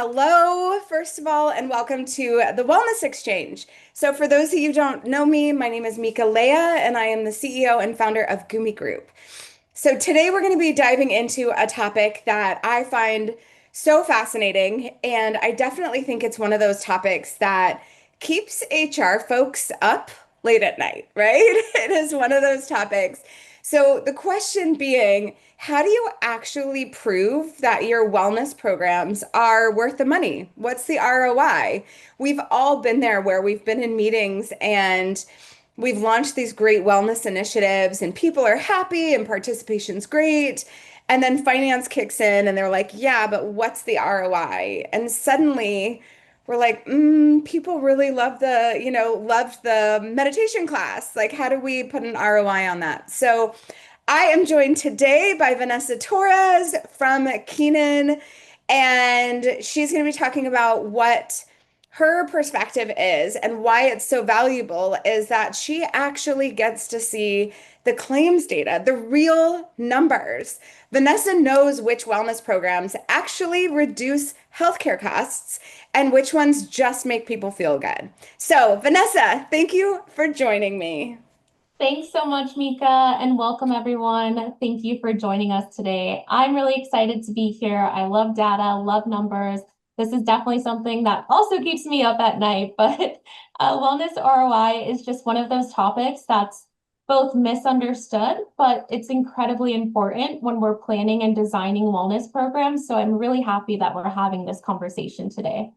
Hello, first of all, and welcome to the Wellness Exchange. So, for those of you who don't know me, my name is Mika, Leah, and I am the CEO and founder of Goomi Group. So, today we're going to be diving into a topic that I find so fascinating, and I definitely think it's one of those topics that keeps HR folks up late at night, right? It is one of those topics. So, the question being, how do you actually prove that your wellness programs are worth the money? What's the ROI? We've all been there where we've been in meetings and we've launched these great wellness initiatives and people are happy and participation's great. And then finance kicks in and they're like, yeah, but what's the ROI? And suddenly we're like, people really love loved the meditation class. Like, how do we put an ROI on that? So I am joined today by Vanessa Torres from Keenan, and she's going to be talking about what her perspective is and why it's so valuable is that she actually gets to see the claims data, the real numbers. Vanessa knows which wellness programs actually reduce healthcare costs and which ones just make people feel good. So, Vanessa, thank you for joining me. Thanks so much, Mika, and welcome everyone. Thank you for joining us today. I'm really excited to be here. I love data, love numbers. This is definitely something that also keeps me up at night, but wellness ROI is just one of those topics that's both misunderstood, but it's incredibly important when we're planning and designing wellness programs. So I'm really happy that we're having this conversation today.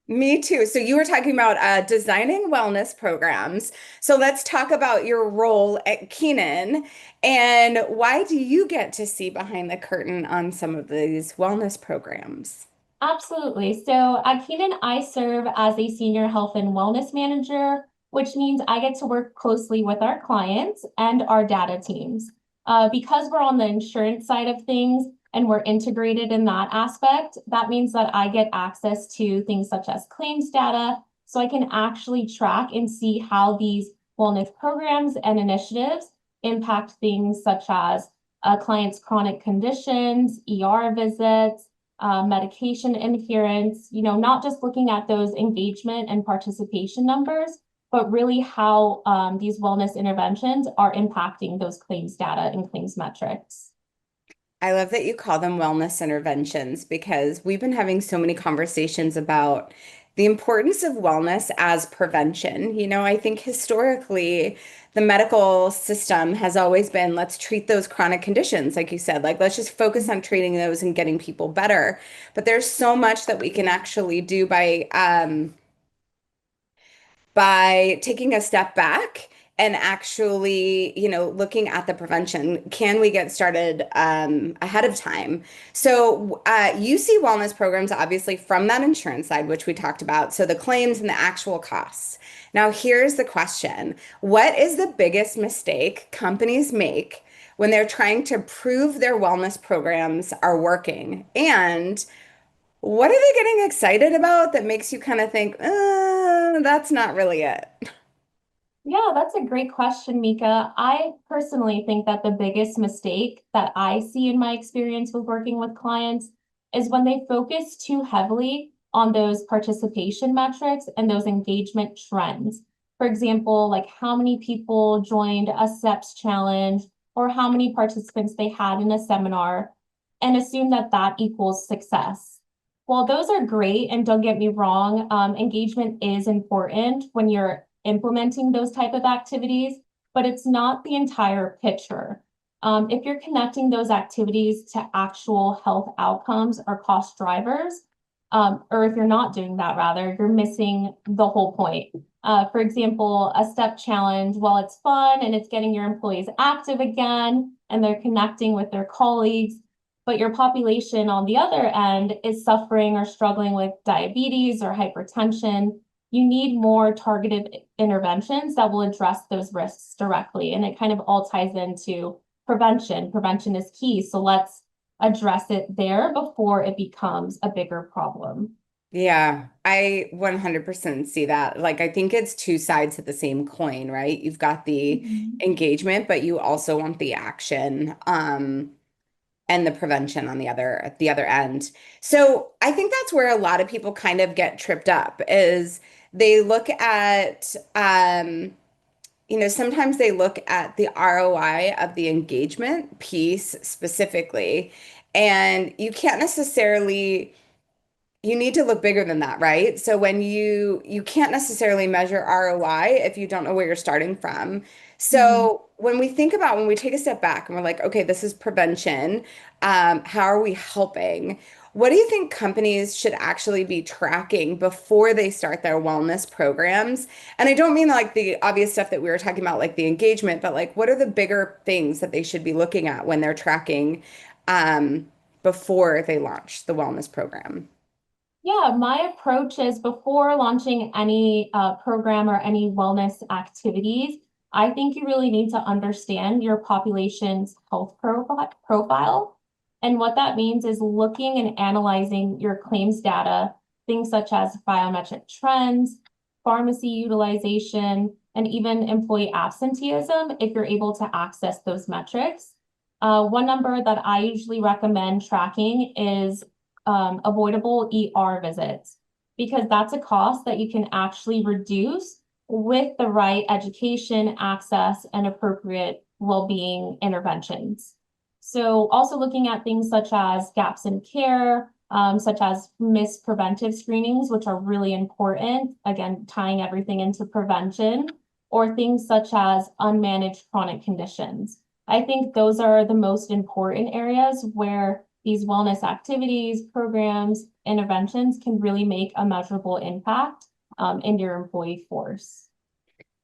Me too. So you were talking about designing wellness programs. So let's talk about your role at Keenan and why do you get to see behind the curtain on some of these wellness programs? Absolutely. So at Keenan, I serve as a senior health and wellness manager, which means I get to work closely with our clients and our data teams. Because we're on the insurance side of things and we're integrated in that aspect, that means that I get access to things such as claims data, so I can actually track and see how these wellness programs and initiatives impact things such as a client's chronic conditions, ER visits, medication adherence, not just looking at those engagement and participation numbers, but really how these wellness interventions are impacting those claims data and claims metrics. I love that you call them wellness interventions because we've been having so many conversations about the importance of wellness as prevention. I think historically, the medical system has always been let's treat those chronic conditions, like you said, like let's just focus on treating those and getting people better. But there's so much that we can actually do by taking a step back and actually, looking at the prevention. Can we get started ahead of time? So you see wellness programs obviously from that insurance side, which we talked about. So the claims and the actual costs. Now, here's the question. What is the biggest mistake companies make when they're trying to prove their wellness programs are working? And what are they getting excited about that makes you kind of think, that's not really it? Yeah, that's a great question, Mika. I personally think that the biggest mistake that I see in my experience with working with clients is when they focus too heavily on those participation metrics and those engagement trends. For example, like how many people joined a SEPs challenge or how many participants they had in a seminar and assume that that equals success. While those are great, and don't get me wrong, engagement is important when you're implementing those type of activities, but it's not the entire picture. If you're connecting those activities to actual health outcomes or cost drivers, or if you're not doing that, rather, you're missing the whole point. For example, a step challenge, while it's fun and it's getting your employees active again and they're connecting with their colleagues, but your population on the other end is suffering or struggling with diabetes or hypertension, you need more targeted interventions that will address those risks directly. And it kind of all ties into prevention. Prevention is key. So let's address it there before it becomes a bigger problem. Yeah, I 100% see that. Like, I think it's two sides of the same coin, right? You've got the Mhm. engagement, but you also want the action. and the prevention on the other end. So I think that's where a lot of people kind of get tripped up is they look at sometimes they look at the ROI of the engagement piece specifically, and you need to look bigger than that, right? So when you can't necessarily measure ROI if you don't know where you're starting from. Mhm. So when we take a step back and we're like, okay, this is prevention, how are we helping? What do you think companies should actually be tracking before they start their wellness programs? And I don't mean like the obvious stuff that we were talking about, like the engagement, but like what are the bigger things that they should be looking at when they're tracking before they launch the wellness program? Yeah, my approach is before launching any program or any wellness activities, I think you really need to understand your population's health profile. And what that means is looking and analyzing your claims data, things such as biometric trends, pharmacy utilization, and even employee absenteeism if you're able to access those metrics. One number that I usually recommend tracking is avoidable ER visits, because that's a cost that you can actually reduce with the right education, access, and appropriate well-being interventions. So also looking at things such as gaps in care, such as missed preventive screenings, which are really important, again, tying everything into prevention, or things such as unmanaged chronic conditions. I think those are the most important areas where these wellness activities, programs, interventions can really make a measurable impact in your employee force.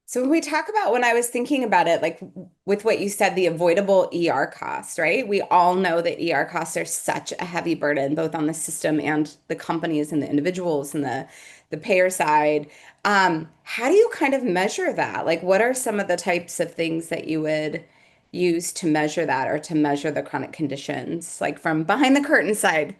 So when I was thinking about it, like with what you said, the avoidable ER costs, right? We all know that ER costs are such a heavy burden, both on the system and the companies and the individuals and the payer side. How do you kind of measure that? Like, what are some of the types of things that you would use to measure that or to measure the chronic conditions, like from behind the curtain side?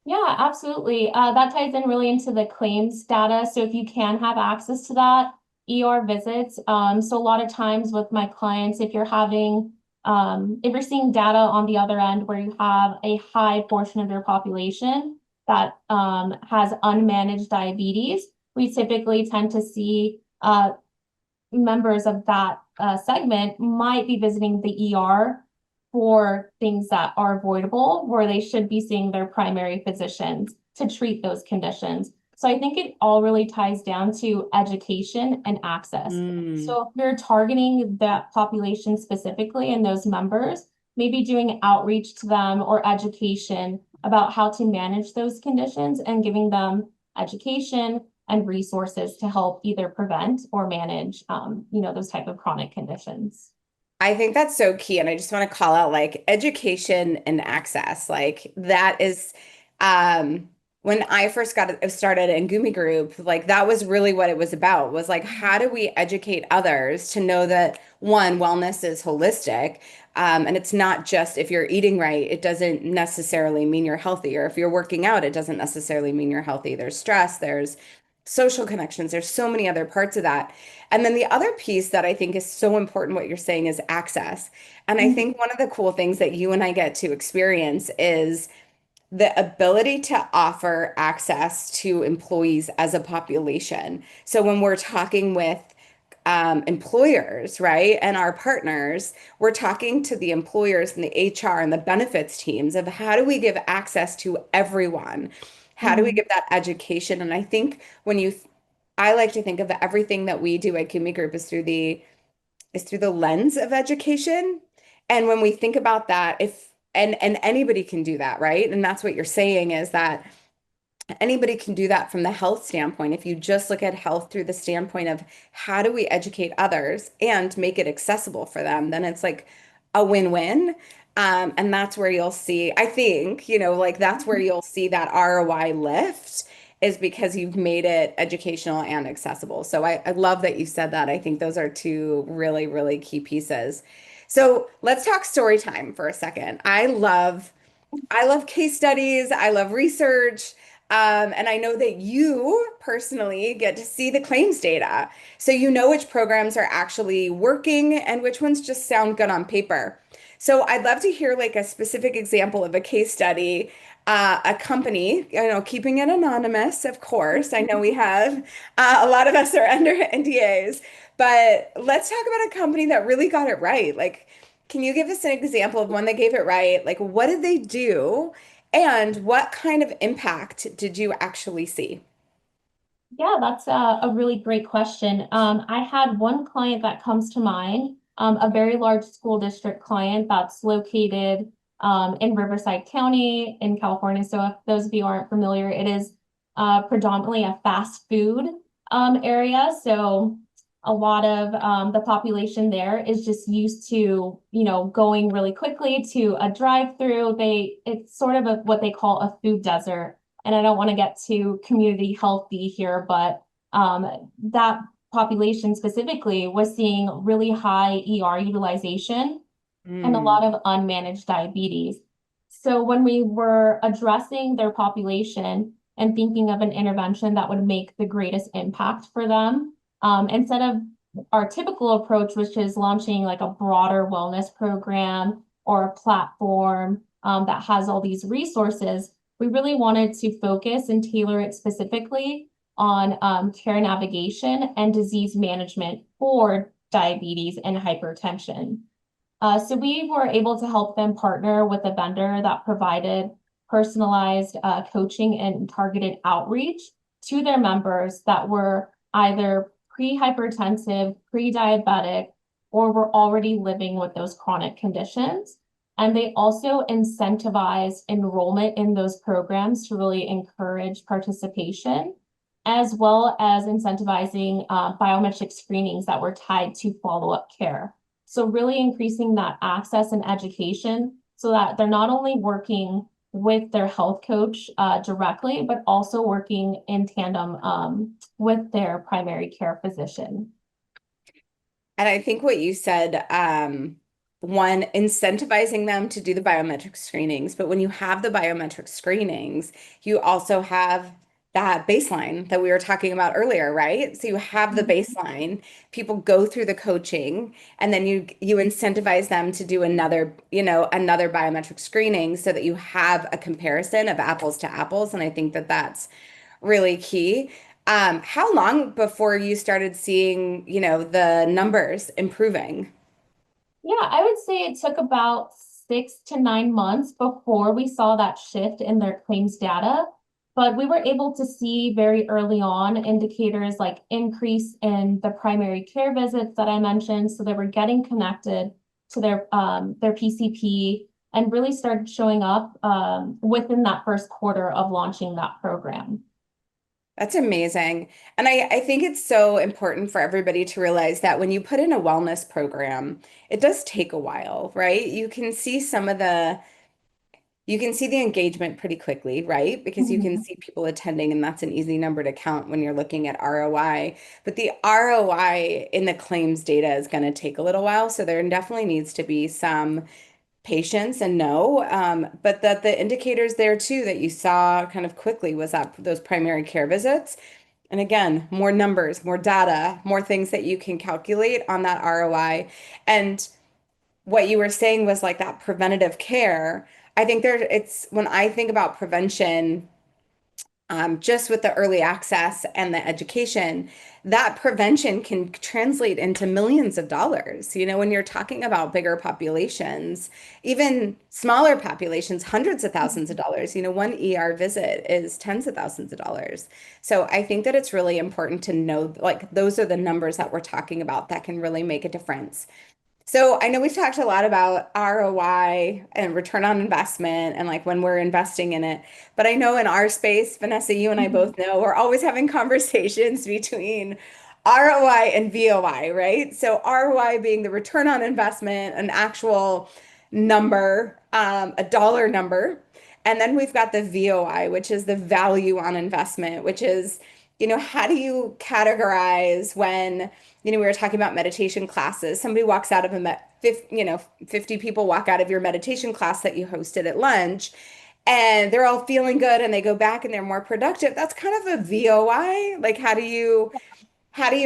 Yeah, absolutely. That ties in really into the claims data. So if you can have access to that, ER visits. So a lot of times with my clients, if you're seeing data on the other end where you have a high portion of your population that has unmanaged diabetes, we typically tend to see members of that segment might be visiting the ER for things that are avoidable, where they should be seeing their primary physicians to treat those conditions. So I think it all really ties down to education and access. Mm. So if you're targeting that population specifically and those members, maybe doing outreach to them or education about how to manage those conditions and giving them education and resources to help either prevent or manage, those type of chronic conditions. I think that's so key. And I just want to call out like education and access. Like that is when I first got started in Goomi Group, like that was really what it was about, was like how do we educate others to know that one, wellness is holistic. And it's not just if you're eating right, it doesn't necessarily mean you're healthy. Or if you're working out, it doesn't necessarily mean you're healthy. There's stress, there's social connections, there's so many other parts of that. And then the other piece that I think is so important, what you're saying, is access. And I Mhm. think one of the cool things that you and I get to experience is the ability to offer access to employees as a population. So when we're talking with employers, right, and our partners, we're talking to the employers and the HR and the benefits teams of how do we give access to everyone? How do we Mhm. give that education? And I think I like to think of everything that we do at Kumi Group is through the lens of education. And when we think about that, if and anybody can do that, right? And that's what you're saying is that anybody can do that from the health standpoint. If you just look at health through the standpoint of how do we educate others and make it accessible for them, then it's like a win-win. And that's where you'll see, I think, like that's where you'll see that ROI lift is because you've made it educational and accessible. So I love that you said that. I think those are two really, really key pieces. So let's talk story time for a second. I love case studies. I love research. And I know that you personally get to see the claims data. So you know which programs are actually working and which ones just sound good on paper. So I'd love to hear like a specific example of a case study, a company, keeping it anonymous, of course. I know we have a lot of us are under NDAs, but let's talk about a company that really got it right. Like, can you give us an example of one that gave it right? Like, what did they do? And what kind of impact did you actually see? Yeah, that's a really great question. I had one client that comes to mind, a very large school district client that's located in Riverside County in California. So if those of you aren't familiar, it is predominantly a fast food area. So a lot of the population there is just used to, going really quickly to a drive-through. It's sort of what they call a food desert, and I don't want to get too community healthy here, but that population specifically was seeing really high ER utilization and a Mm. lot of unmanaged diabetes. So when we were addressing their population and thinking of an intervention that would make the greatest impact for them, instead of our typical approach, which is launching like a broader wellness program or a platform that has all these resources, we really wanted to focus and tailor it specifically on care navigation and disease management for diabetes and hypertension. So we were able to help them partner with a vendor that provided personalized coaching and targeted outreach to their members that were either pre-hypertensive, pre-diabetic, or were already living with those chronic conditions. And they also incentivize enrollment in those programs to really encourage participation, as well as incentivizing biometric screenings that were tied to follow-up care. So really increasing that access and education so that they're not only working with their health coach directly, but also working in tandem with their primary care physician. And I think what you said, one, incentivizing them to do the biometric screenings, but when you have the biometric screenings, you also have that baseline that we were talking about earlier, right? So you have the baseline, people go through the coaching, and then you incentivize them to do another biometric screening so that you have a comparison of apples to apples. And I think that that's really key. How long before you started seeing, the numbers improving? Yeah, I would say it took about 6 to 9 months before we saw that shift in their claims data. But we were able to see very early on indicators like increase in the primary care visits that I mentioned. So they were getting connected to their PCP and really started showing up within that first quarter of launching that program. That's amazing. And I think it's so important for everybody to realize that when you put in a wellness program, it does take a while, right? You can see the engagement pretty quickly, right? Because you can Mhm. see people attending, and that's an easy number to count when you're looking at ROI. But the ROI in the claims data is going to take a little while. So there definitely needs to be some patience and no, but that the indicators there too that you saw kind of quickly was that those primary care visits. And again, more numbers, more data, more things that you can calculate on that ROI. And what you were saying was like that preventative care. I think it's when I think about prevention, just with the early access and the education, that prevention can translate into millions of dollars. When you're talking about bigger populations, even smaller populations, hundreds of thousands of dollars. One ER visit is tens of thousands of dollars. So I think that it's really important to know, like, those are the numbers that we're talking about that can really make a difference. So I know we've talked a lot about ROI and return on investment and like when we're investing in it. But I know in our space, Vanessa, you and I both know we're always having conversations between ROI and VOI, right? So ROI being the return on investment, an actual number, a dollar number. And then we've got the VOI, which is the value on investment, which is, how do you categorize when we were talking about meditation classes. Somebody walks out of 50 people walk out of your meditation class that you hosted at lunch, and they're all feeling good and they go back and they're more productive. That's kind of a VOI. Like how do you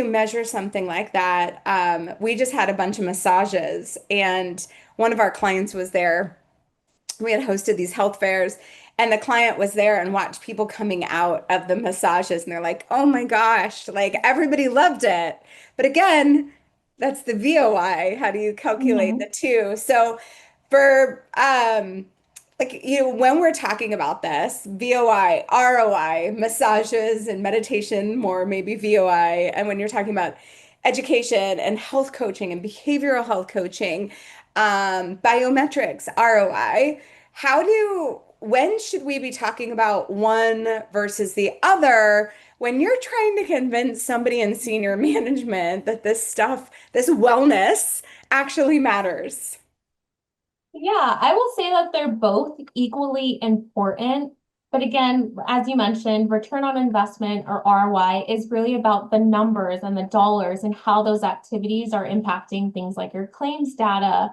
measure something like that? We just had a bunch of massages and one of our clients was there. We had hosted these health fairs and the client was there and watched people coming out of the massages and they're like, oh my gosh, like everybody loved it. But again, that's the VOI. How do you calculate the Mhm. two? So for like when we're talking about this, VOI, ROI, massages and meditation, more maybe VOI, and when you're talking about education and health coaching and behavioral health coaching, biometrics, ROI, when should we be talking about one versus the other when you're trying to convince somebody in senior management that this stuff, this wellness actually matters? Yeah, I will say that they're both equally important. But again, as you mentioned, return on investment or ROI is really about the numbers and the dollars and how those activities are impacting things like your claims data,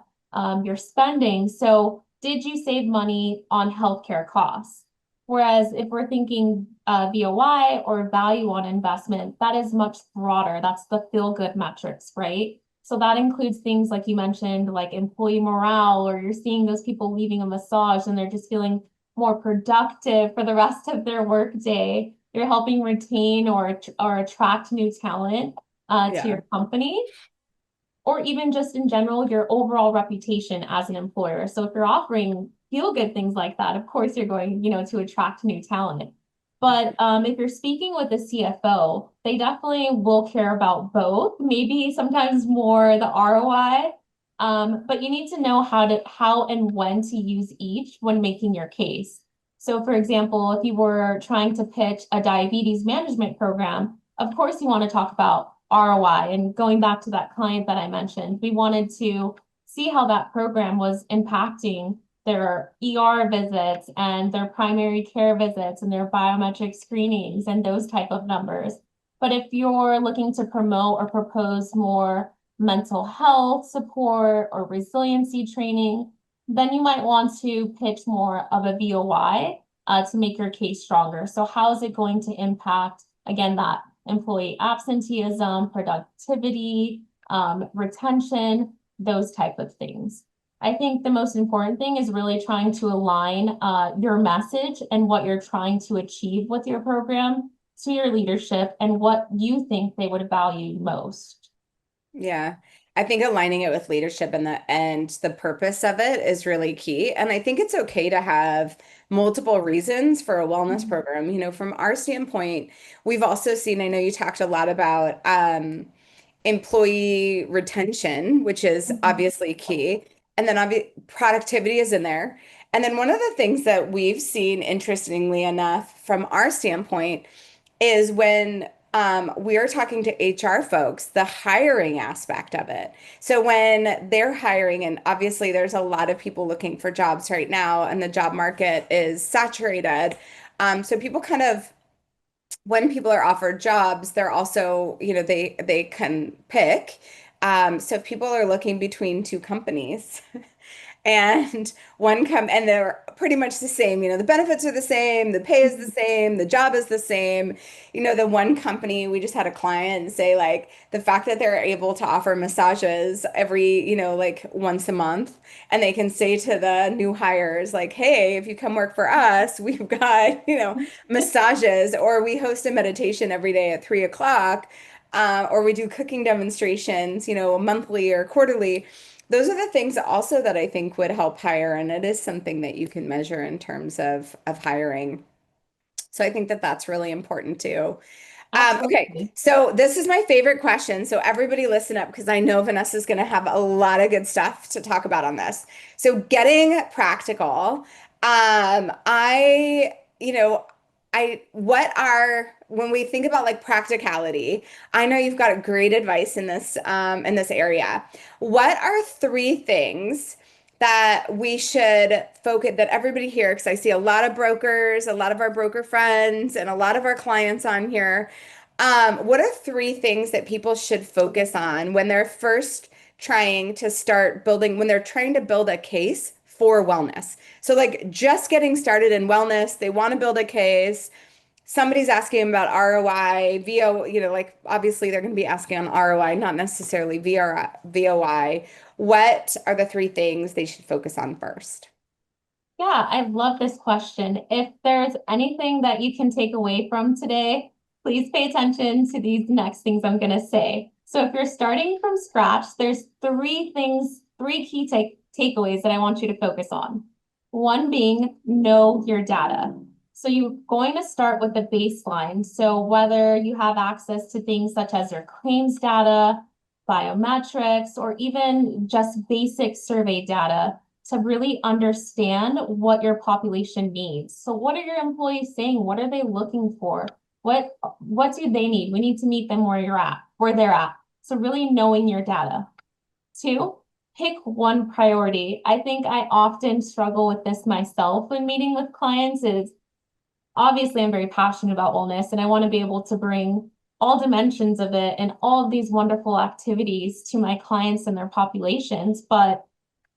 your spending. So, did you save money on healthcare costs? Whereas if we're thinking VOI or value on investment, that is much broader. That's the feel good metrics, right? So that includes things like you mentioned, like employee morale, or you're seeing those people leaving a massage and they're just feeling more productive for the rest of their work day. You're helping retain or attract new talent to Yeah. your company, or even just in general, your overall reputation as an employer. So if you're offering feel good things like that, of course you're going, to attract new talent. But if you're speaking with a CFO, they definitely will care about both, maybe sometimes more the ROI. But you need to know how and when to use each when making your case. So for example, if you were trying to pitch a diabetes management program, of course you want to talk about ROI. And going back to that client that I mentioned, we wanted to see how that program was impacting their ER visits and their primary care visits and their biometric screenings and those type of numbers. But if you're looking to promote or propose more mental health support or resiliency training, then you might want to pitch more of a VOI to make your case stronger. So how is it going to impact, again, that employee absenteeism, productivity, retention, those type of things. I think the most important thing is really trying to align your message and what you're trying to achieve with your program to your leadership and what you think they would value most. Yeah. I think aligning it with leadership and the purpose of it is really key. And I think it's okay to have multiple reasons for a wellness Mhm. program. From our standpoint, we've also seen, I know you talked a lot about employee retention, which is Mhm. obviously key. And then productivity is in there. And then one of the things that we've seen, interestingly enough, from our standpoint, is when we are talking to HR folks, the hiring aspect of it. So when they're hiring, and obviously there's a lot of people looking for jobs right now, and the job market is saturated. So people kind of, when people are offered jobs, they're also, they can pick. So if people are looking between two companies, and and they're pretty much the same. The benefits are the same, the pay is the same, the job is the same. The one company, we just had a client say like the fact that they're able to offer massages every, like once a month, and they can say to the new hires like, hey, if you come work for us, we've got, massages, or we host a meditation every day at 3 o'clock. Or we do cooking demonstrations, monthly or quarterly. Those are the things also that I think would help hire, and it is something that you can measure in terms of hiring. So I think that that's really important too. Okay, Absolutely. so this is my favorite question. So everybody listen up because I know Vanessa's going to have a lot of good stuff to talk about on this. So getting practical. I, what are when we think about like practicality, I know you've got great advice in this area. What are three things that we should focus that everybody here, because I see a lot of brokers, a lot of our broker friends, and a lot of our clients on here. What are three things that people should focus on when they're first trying to start building, when they're trying to build a case for wellness. So like just getting started in wellness, they want to build a case. Somebody's asking about ROI, VO, like obviously they're going to be asking on ROI, not necessarily VOI. What are the three things they should focus on first? Yeah, I love this question. If there's anything that you can take away from today, please pay attention to these next things I'm going to say. So if you're starting from scratch, there's three key takeaways that I want you to focus on. One being know your data. So you're going to start with the baseline. So whether you have access to things such as your claims data, biometrics, or even just basic survey data, to really understand what your population needs. So what are your employees saying? What are they looking for? What do they need? We need to meet them where they're at. So really knowing your data. Two, pick one priority. I think I often struggle with this myself when meeting with clients is obviously I'm very passionate about wellness and I want to be able to bring all dimensions of it and all of these wonderful activities to my clients and their populations, but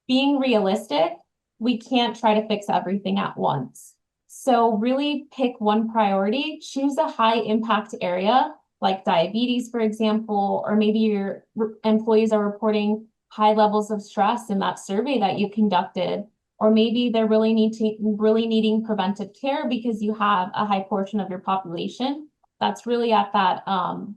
being realistic, we can't try to fix everything at once. So really pick one priority, choose a high impact area like diabetes, for example, or maybe your employees are reporting high levels of stress in that survey that you conducted, or maybe they're really needing preventive care because you have a high portion of your population that's really at that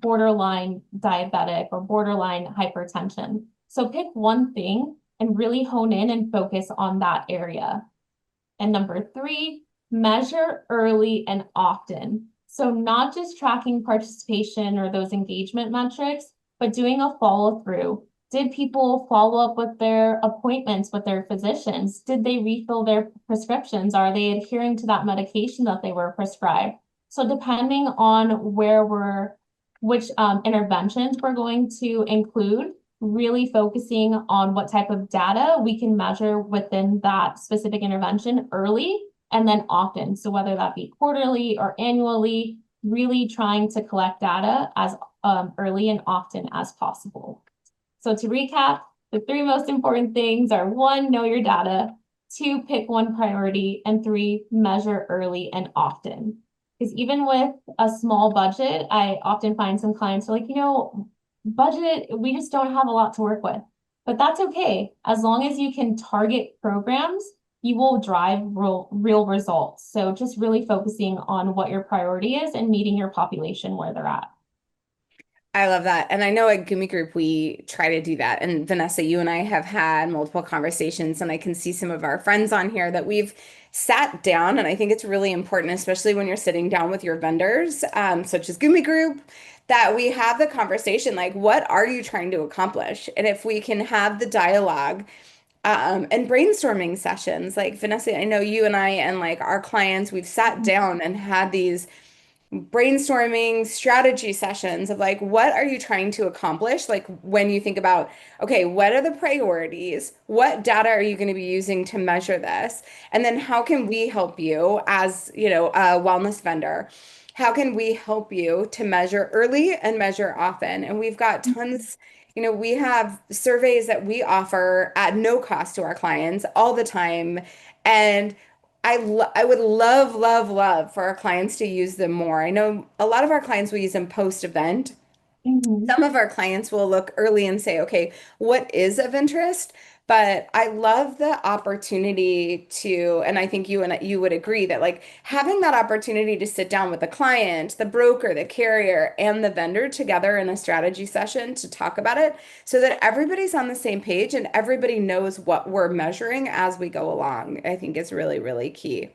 borderline diabetic or borderline hypertension. So pick one thing and really hone in and focus on that area. And number three, measure early and often. So not just tracking participation or those engagement metrics, but doing a follow through. Did people follow up with their appointments with their physicians? Did they refill their prescriptions? Are they adhering to that medication that they were prescribed? So depending on which interventions we're going to include, really focusing on what type of data we can measure within that specific intervention early and then often. So whether that be quarterly or annually, really trying to collect data as early and often as possible. So to recap, the three most important things are one, know your data, two, pick one priority, and three, measure early and often. Because even with a small budget, I often find some clients are like, budget, we just don't have a lot to work with. But that's okay. As long as you can target programs, you will drive real results. So just really focusing on what your priority is and meeting your population where they're at. I love that. And I know at Goomi Group, we try to do that. And Vanessa, you and I have had multiple conversations, and I can see some of our friends on here that we've sat down. And I think it's really important, especially when you're sitting down with your vendors, such as Goomi Group, that we have the conversation like, what are you trying to accomplish? And if we can have the dialogue, and brainstorming sessions, like Vanessa, I know you and I and like our clients, we've sat down and had these brainstorming strategy sessions of like, what are you trying to accomplish? Like when you think about, okay, what are the priorities? What data are you going to be using to measure this? And then how can we help you as, a wellness vendor? How can we help you to measure early and measure often? And we've got tons, we have surveys that we offer at no cost to our clients all the time. And I would love, love, love for our clients to use them more. I know a lot of our clients will use them post-event. Mhm. Some of our clients will look early and say, okay, what is of interest? But I love the opportunity to, and I think you would agree that like having that opportunity to sit down with the client, the broker, the carrier, and the vendor together in a strategy session to talk about it so that everybody's on the same page and everybody knows what we're measuring as we go along, I think is really, really key.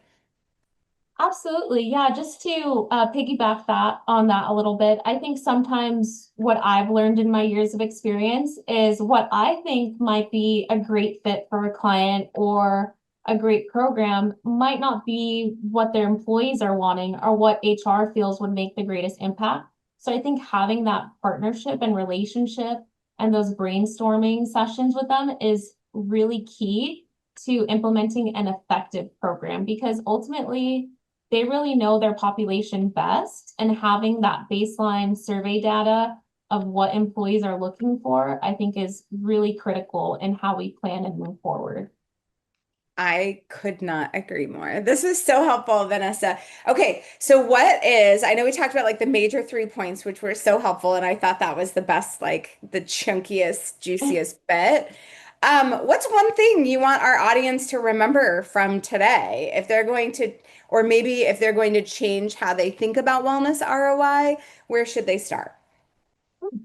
Absolutely. Yeah, just to piggyback on that a little bit, I think sometimes what I've learned in my years of experience is what I think might be a great fit for a client or a great program might not be what their employees are wanting or what HR feels would make the greatest impact. So I think having that partnership and relationship and those brainstorming sessions with them is really key to implementing an effective program because ultimately they really know their population best, and having that baseline survey data of what employees are looking for, I think is really critical in how we plan and move forward. I could not agree more. This was so helpful, Vanessa. Okay, so I know we talked about like the major 3 points, which were so helpful, and I thought that was the best, like the chunkiest, juiciest bit. What's one thing you want our audience to remember from today if they're going to, or maybe if they're going to change how they think about wellness ROI, where should they start?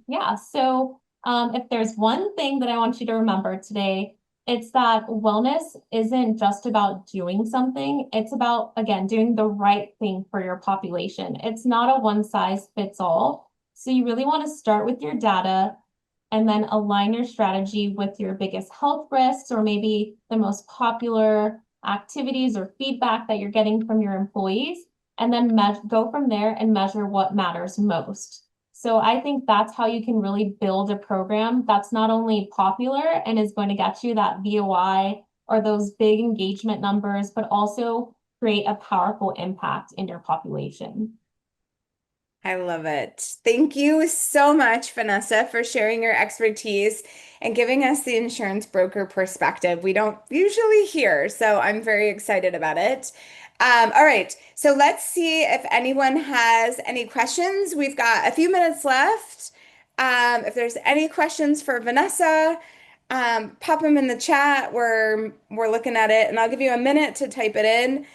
Yeah, so if there's one thing that I want you to remember today, it's that wellness isn't just about doing something. It's about, again, doing the right thing for your population. It's not a one size fits all. So you really want to start with your data and then align your strategy with your biggest health risks or maybe the most popular activities or feedback that you're getting from your employees, and then go from there and measure what matters most. So I think that's how you can really build a program that's not only popular and is going to get you that VOI or those big engagement numbers, but also create a powerful impact in your population. I love it. Thank you so much, Vanessa, for sharing your expertise and giving us the insurance broker perspective. We don't usually hear, so I'm very excited about it. All right, so let's see if anyone has any questions. We've got a few minutes left. If there's any questions for Vanessa, pop them in the chat. We're looking at it, and I'll give you a minute to type it in,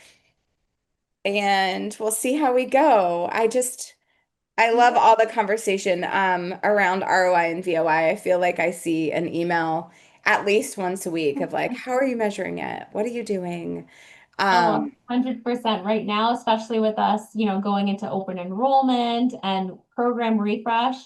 and we'll see how we go. I love all the conversation around ROI and VOI. I feel like I see an email at least once a week of like, how are you measuring it? What are you doing? Oh, Um, 100% right now, especially with us, going into open enrollment and program refresh.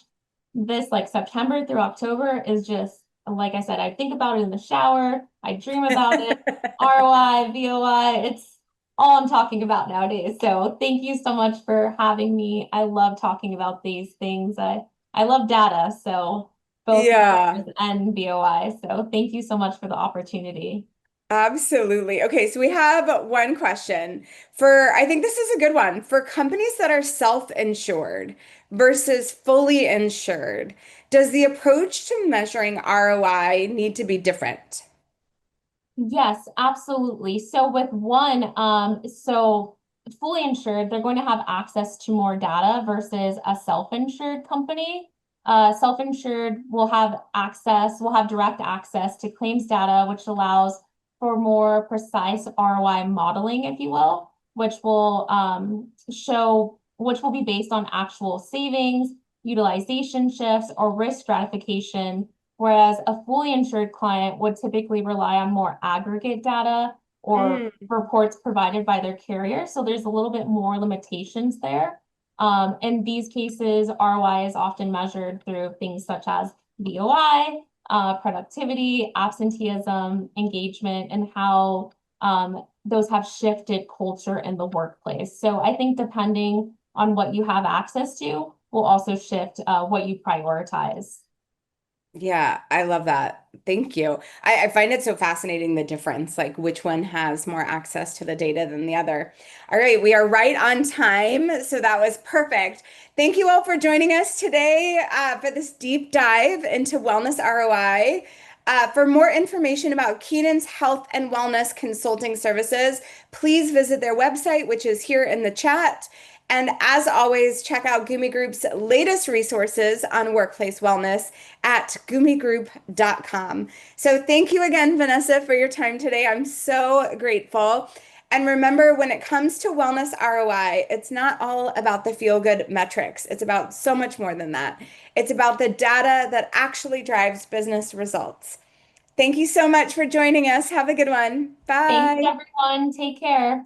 This like September through October is just, like I said, I think about it in the shower. I dream about it. ROI, VOI, it's all I'm talking about nowadays. So thank you so much for having me. I love talking about these things. I love data, so both yeah, numbers and VOI. So thank you so much for the opportunity. absolutely. Okay, so we have one question I think this is a good one for companies that are self-insured versus fully insured. Does the approach to measuring ROI need to be different? Yes, absolutely. So with one, so fully insured, they're going to have access to more data versus a self-insured company. Self-insured will have direct access to claims data, which allows for more precise ROI modeling, if you will, which will be based on actual savings, utilization shifts, or risk stratification, whereas a fully insured client would typically rely on more aggregate data or Mm, reports provided by their carrier. So there's a little bit more limitations there. In these cases, ROI is often measured through things such as VOI, productivity, absenteeism, engagement, and how those have shifted culture in the workplace. So I think depending on what you have access to will also shift what you prioritize. yeah, I love that. Thank you. I find it so fascinating the difference, like which one has more access to the data than the other. All right, we are right on time, so that was perfect. Thank you all for joining us today for this deep dive into wellness ROI. For more information about Keenan's health and wellness consulting services, please visit their website, which is here in the chat. And as always, check out Goomi Group's latest resources on workplace wellness at goomigroup.com. So thank you again, Vanessa, for your time today. I'm so grateful. And remember, when it comes to wellness ROI, it's not all about the feel-good metrics. It's about so much more than that. It's about the data that actually drives business results. Thank you so much for joining us. Have a good one. Thanks, Bye. everyone. Take care.